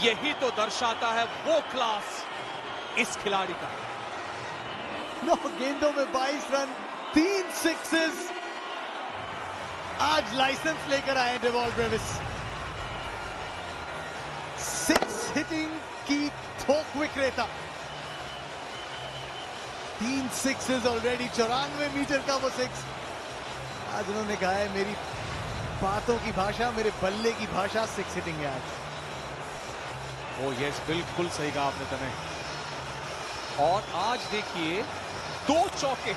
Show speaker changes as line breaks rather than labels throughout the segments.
यही तो दर्शाता है वो क्लास इस खिलाड़ी का।
9 गेंदों में 22 रन, 3 सिक्सेस। आज लाइसेंस लेकर आए डेवॉल ब्रेविस। 6 हिटिंग की थोक विक्रेता, 3 सिक्सेस ऑलरेडी। 94 मीटर का वो 6। आज उन्होंने कहा है मेरी बातों की भाषा, मेरे बल्ले की भाषा 6 हिटिंग है आज।
ओ यस, बिल्कुल सही कहा आपने तने। और आज देखिए 2 चौके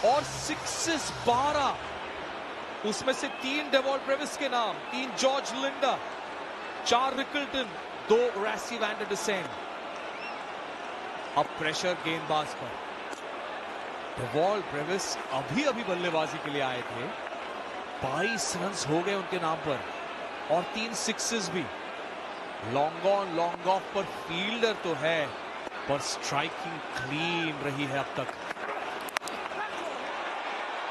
और 6 12, उसमें से 3 डेवॉल ब्रेविस के नाम, 3 George Linde, 4 Rickelton, 2 Rassie van der Dussen. अब प्रेशर गेंदबाज पर। डेवॉल ब्रेविस अभी अभी बल्लेबाजी के लिए आए थे, 22 रन हो गए उनके नाम पर और 3 सिक्सेस भी। लॉन्ग ऑन लॉन्ग ऑफ पर फील्डर तो है, पर स्ट्राइकिंग क्लीन रही है अब तक।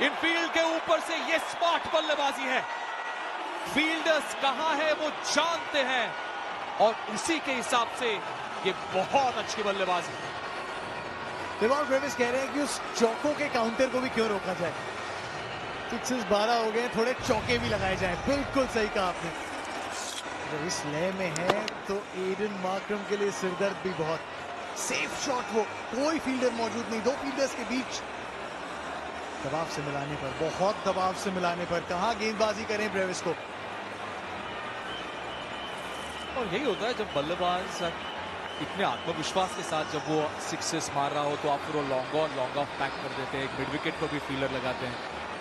इन फील्ड के ऊपर से ये स्मार्ट बल्लेबाजी है। फील्डर्स कहां है वो जानते हैं और उसी के हिसाब से ये बहुत अच्छी बल्लेबाजी।
डेवॉल ब्रेविस कह रहे हैं कि उस चौकों के काउंटर को भी क्यों रोका जाए। 6 12 हो गए, थोड़े चौके भी लगाए जाए। बिल्कुल सही कहा आपने। जब इस लय में है तो एडन मार्करम के लिए सिरदर्द भी बहुत। सेफ शॉट वो, कोई फील्डर मौजूद नहीं, 2 फील्डर्स के बीच। दबाव से मिलाने पर, बहुत दबाव से मिलाने पर कहां गेंदबाजी करें ब्रेविस को।
और यही होता है जब बल्लेबाज इतने आत्मविश्वास के साथ जब वो 6 मार रहा हो तो आप फिर वो long on long of pack कर देते हैं। एक मिड विकेट पर भी फील्डर लगाते हैं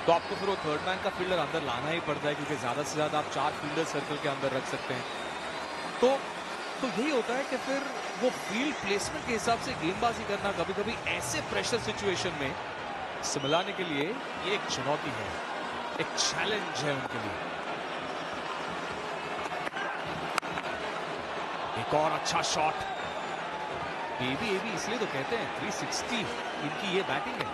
तो आपको फिर वो थर्ड मैन का फील्डर अंदर लाना ही पड़ता है, क्योंकि ज्यादा से ज्यादा आप 4 फील्डर सर्कल के अंदर रख सकते हैं। तो यही होता है कि फिर वो फील्ड प्लेसमेंट के हिसाब से गेंदबाजी करना कभी कभी ऐसे प्रेशर सिचुएशन में मिलाने के लिए ये एक चुनौती है, एक चैलेंज है उनके लिए। एक और अच्छा शॉट। एबी इसलिए तो कहते हैं 360 इनकी ये बैटिंग है।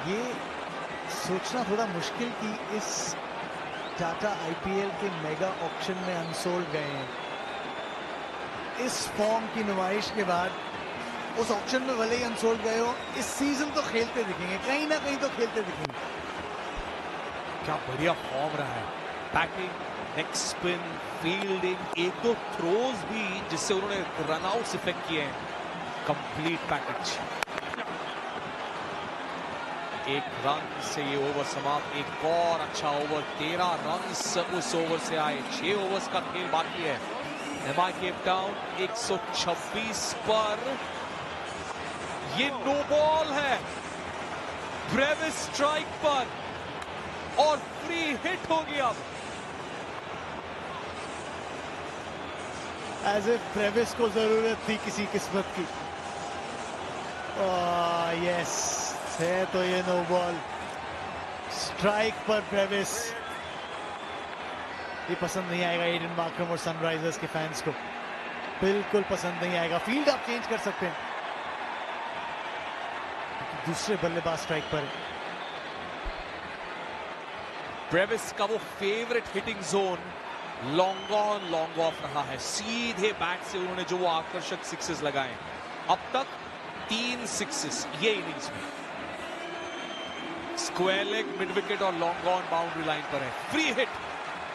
ये सोचना थोड़ा मुश्किल कि इस टाटा आईपीएल के मेगा ऑक्शन में अनसोल्ड गए हैं। इस फॉर्म की नुमाइश के बाद उस ऑक्शन में भले ही अनसोल्ड गए हो, इस सीजन तो खेलते दिखेंगे, कहीं ना कहीं तो खेलते दिखेंगे।
क्या बढ़िया फॉर्म रहा है। बैटिंग, नेक स्पिन, फील्डिंग, 1-2 थ्रोज भी जिससे उन्होंने रनआउट्स इफेक्ट किए हैं। Complete package. 1 रन से ये ओवर समाप्त। एक और अच्छा ओवर, 13 रन उस ओवर से आए। 6 ओवर्स का खेल बाकी है। एमआई केप टाउन 126 पर ये नो बॉल है। ब्रेविस स्ट्राइक पर और फ्री हिट होगी अब।
एज इफ ब्रेविस को जरूरत थी किसी किस्मत की। यस, है तो ये नो बॉल। स्ट्राइक पर ब्रेविस। ये पसंद नहीं आएगा एडन मार्करम और सनराइजर्स के फैंस को, बिल्कुल पसंद नहीं आएगा। फील्ड आप चेंज कर सकते हैं, दूसरे बल्लेबाज स्ट्राइक पर है।
ब्रेविस का वो favourite hitting zone long on long off रहा है। सीधे बैट से उन्होंने जो वो आकर्षक 6 लगाए, अब तक 3 6 ये इनिंग्स में। स्क्वायर लेग, मिड विकेट और लॉन्ग ऑन बाउंड्री लाइन पर है। फ्री हिट,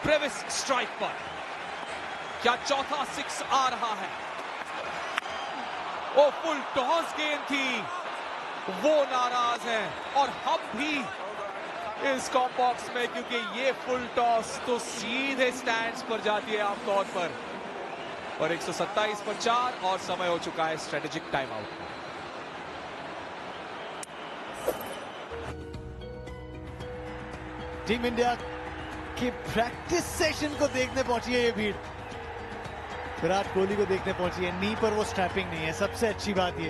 ब्रेविस स्ट्राइक पर। क्या चौथा 6 आ रहा है? ओ फुल टॉस गेंद थी, वो नाराज है। और हम भी इस कॉम्बॉक्स में, क्योंकि ये फुल टॉस तो सीधे स्टैंड्स पर जाती है आमतौर पर। और 127 पर 4 और समय हो चुका है strategic time out.
Team India के प्रैक्टिस सेशन को देखने पहुंची है ये भीड़। विराट कोहली को देखने पहुंची है। नी पर वो स्ट्रैपिंग नहीं है, सबसे अच्छी बात ये।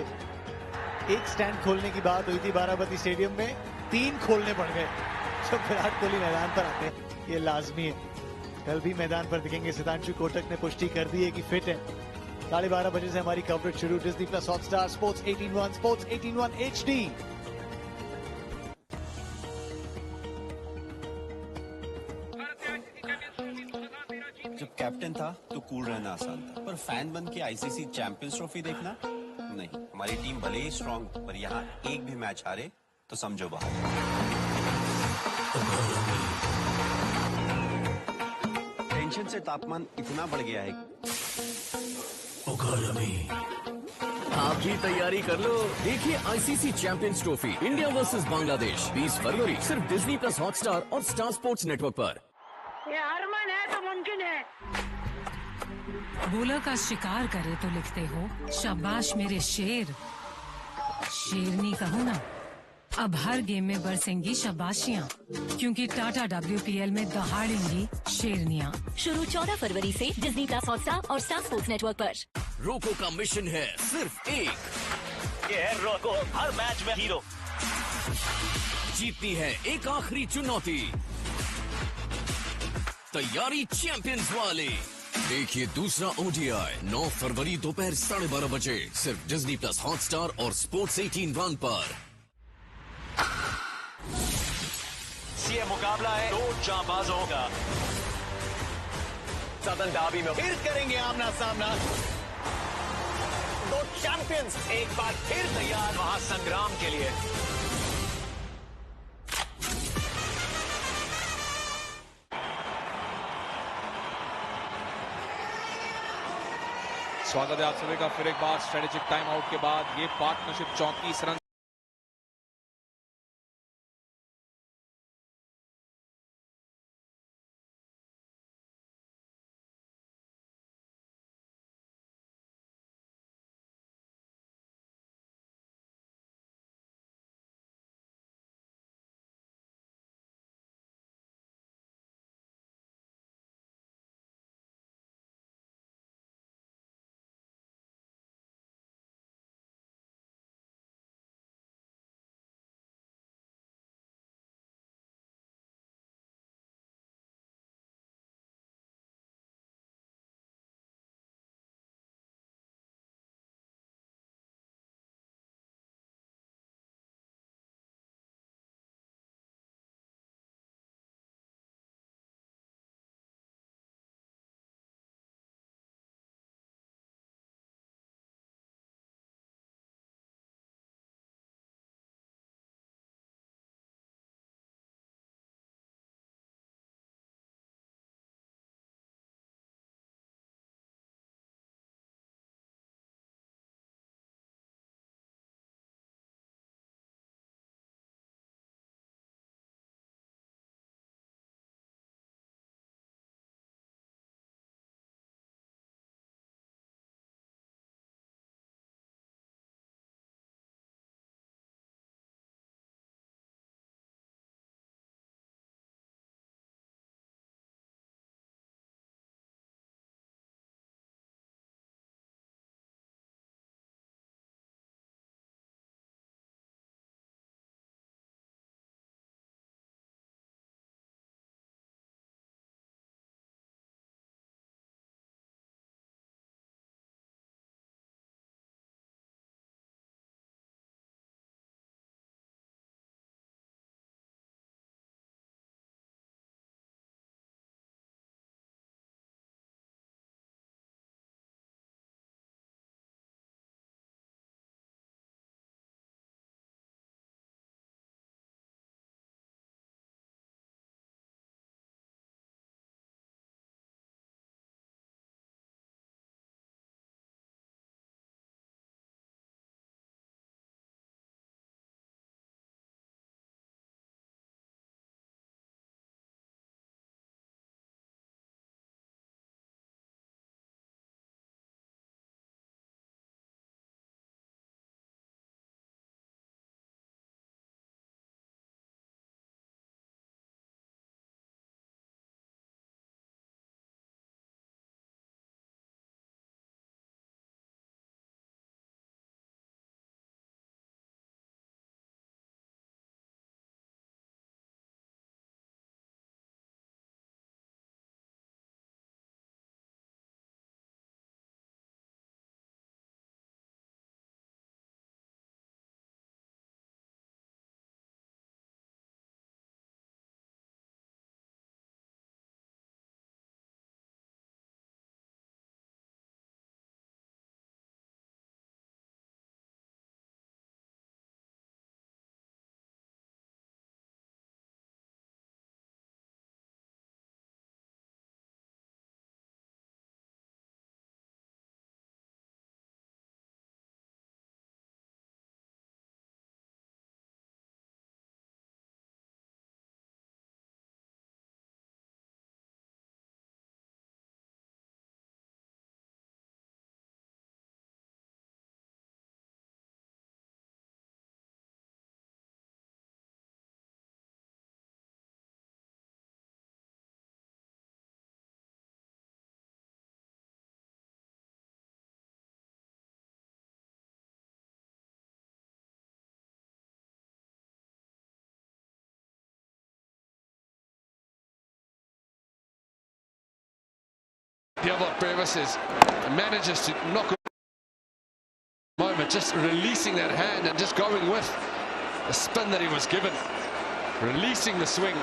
एक स्टैंड खोलने की बात हुई थी बाराबती स्टेडियम में, 3 खोलने पड़ गए जब विराट कोहली मैदान पर आते हैं। ये लाजमी है। कल भी मैदान पर दिखेंगे। सितांशु कोटक ने पुष्टि कर दी है कि फिट है। 12:30 बजे से हमारी कवरेज शुरू। Disney plus Hotstar, sports 18-1, sports 18-1 HD।
जब कैप्टन था तो कूल रहना आसान था, पर फैन बन के आईसीसी चैंपियंस ट्रॉफी देखना नहीं। हमारी टीम भले ही स्ट्रांग, पर यहाँ एक भी मैच हारे तो समझो बाहर। टेंशन से तापमान इतना बढ़ गया है।
आप भी तैयारी कर लो। देखिए ICC champions trophy India versus Bangladesh 20 फरवरी सिर्फ डिज्नी प्लस हॉटस्टार और स्टार स्पोर्ट्स नेटवर्क पर।
ये अरमान है तो मुमकिन है।
बोलर का शिकार करे तो लिखते हो शाबाश मेरे शेर। शेरनी कहो ना। अब हर गेम में बरसेंगी शाबाशियां, क्योंकि टाटा WPL में दहाड़ेंगी शेरनियां।
शुरू 14 फरवरी से डिज्नी प्लस हॉटस्टार और स्टार स्पोर्ट्स नेटवर्क पर।
रोको का मिशन है सिर्फ एक,
ये है रोको, हर मैच में हीरो।
जीतनी है एक आखिरी चुनौती। तैयारी चैंपियंस वाले। देखिए दूसरा ODI 9 फरवरी दोपहर 12:30 बजे सिर्फ डिज्नी प्लस हॉटस्टार और स्पोर्ट्स 18 पर।
ये मुकाबला है दो जांबाजों का। सदन डाबी में फिर करेंगे आमना सामना। दो चैंपियंस एक बार फिर तैयार महासंग्राम के लिए।
स्वागत है आप सभी का फिर एक बार स्ट्रेटेजिक टाइम आउट के बाद। ये partnership 34 run
Gilbert Brevis manages to knock it moment, just releasing that hand and just going with the spin that he was given, releasing the swing.